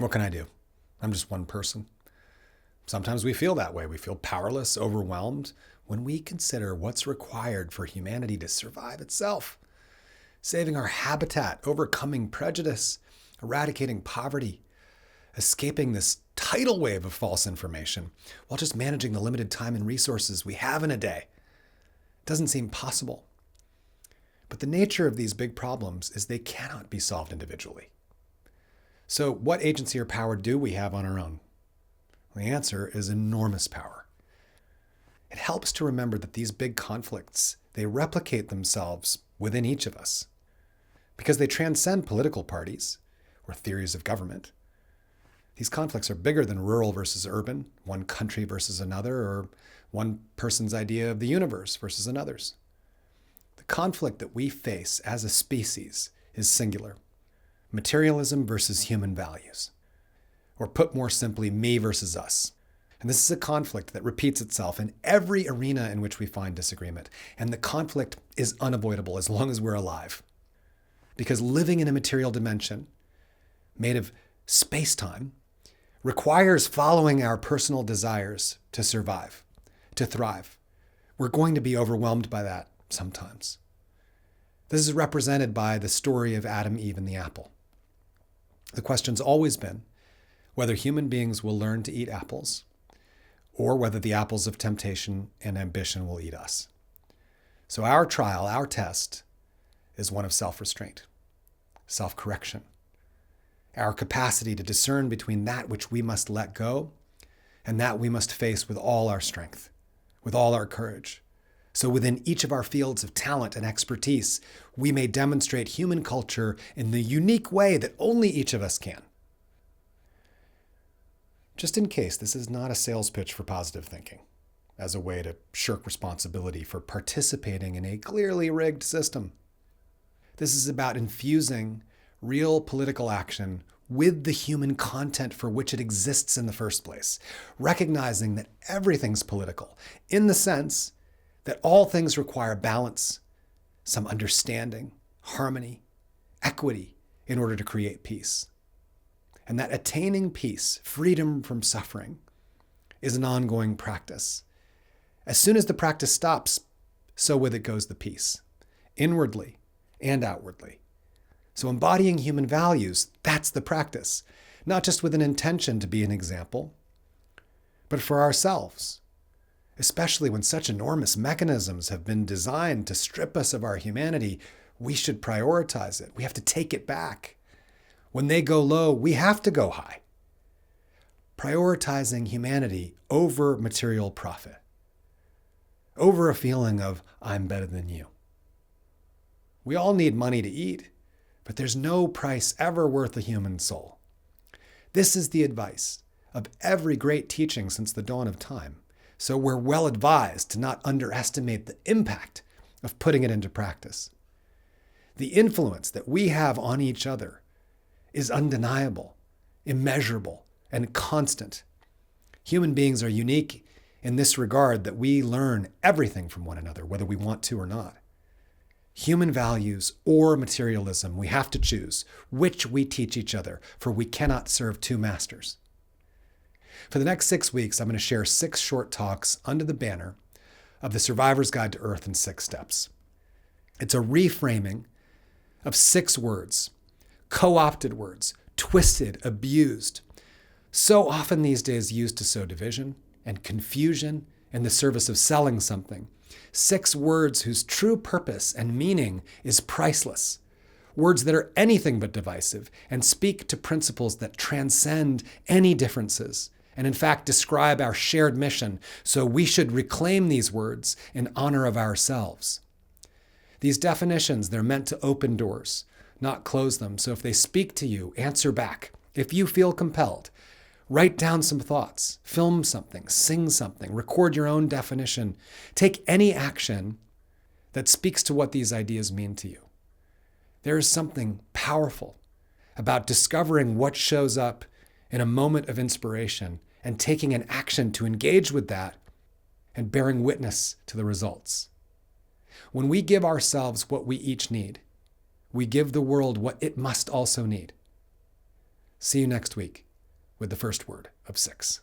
What can I do? I'm just one person. Sometimes we feel that way. We feel powerless, overwhelmed when we consider what's required for humanity to survive itself. Saving our habitat, overcoming prejudice, eradicating poverty, escaping this tidal wave of false information while just managing the limited time and resources we have in a day. It doesn't seem possible. But the nature of these big problems is they cannot be solved individually. So what agency or power do we have on our own? The answer is enormous power. It helps to remember that these big conflicts, they replicate themselves within each of us because they transcend political parties or theories of government. These conflicts are bigger than rural versus urban, one country versus another, or one person's idea of the universe versus another's. The conflict that we face as a species is singular. Materialism versus human values. Or put more simply, me versus us. And this is a conflict that repeats itself in every arena in which we find disagreement. And the conflict is unavoidable as long as we're alive. Because living in a material dimension made of space-time requires following our personal desires to survive, to thrive. We're going to be overwhelmed by that sometimes. This is represented by the story of Adam, Eve, and the apple. The question's always been whether human beings will learn to eat apples or whether the apples of temptation and ambition will eat us. So our trial, our test, is one of self-restraint, self-correction, our capacity to discern between that which we must let go and that we must face with all our strength, with all our courage. So within each of our fields of talent and expertise, we may demonstrate human culture in the unique way that only each of us can. Just in case, this is not a sales pitch for positive thinking, as a way to shirk responsibility for participating in a clearly rigged system. This is about infusing real political action with the human content for which it exists in the first place, recognizing that everything's political, in the sense that all things require balance, some understanding, harmony, equity in order to create peace. And that attaining peace, freedom from suffering, is an ongoing practice. As soon as the practice stops, so with it goes the peace, inwardly and outwardly. So embodying human values, that's the practice, not just with an intention to be an example, but for ourselves, especially when such enormous mechanisms have been designed to strip us of our humanity. We should prioritize it. We have to take it back. When they go low, we have to go high. Prioritizing humanity over material profit, over a feeling of, I'm better than you. We all need money to eat, but there's no price ever worth a human soul. This is the advice of every great teaching since the dawn of time. So we're well advised to not underestimate the impact of putting it into practice. The influence that we have on each other is undeniable, immeasurable, and constant. Human beings are unique in this regard that we learn everything from one another, whether we want to or not. Human values or materialism, we have to choose which we teach each other, for we cannot serve two masters. For the next 6 weeks, I'm going to share 6 short talks under the banner of the Survivor's Guide to Earth in 6 Steps. It's a reframing of 6 words, co-opted words, twisted, abused, so often these days used to sow division and confusion in the service of selling something. 6 words whose true purpose and meaning is priceless. Words that are anything but divisive and speak to principles that transcend any differences and in fact describe our shared mission. So we should reclaim these words in honor of ourselves. These definitions, they're meant to open doors, not close them. So if they speak to you, answer back. If you feel compelled, write down some thoughts, film something, sing something, record your own definition. Take any action that speaks to what these ideas mean to you. There is something powerful about discovering what shows up in a moment of inspiration and taking an action to engage with that and bearing witness to the results. When we give ourselves what we each need, we give the world what it must also need. See you next week. with the first word of 6.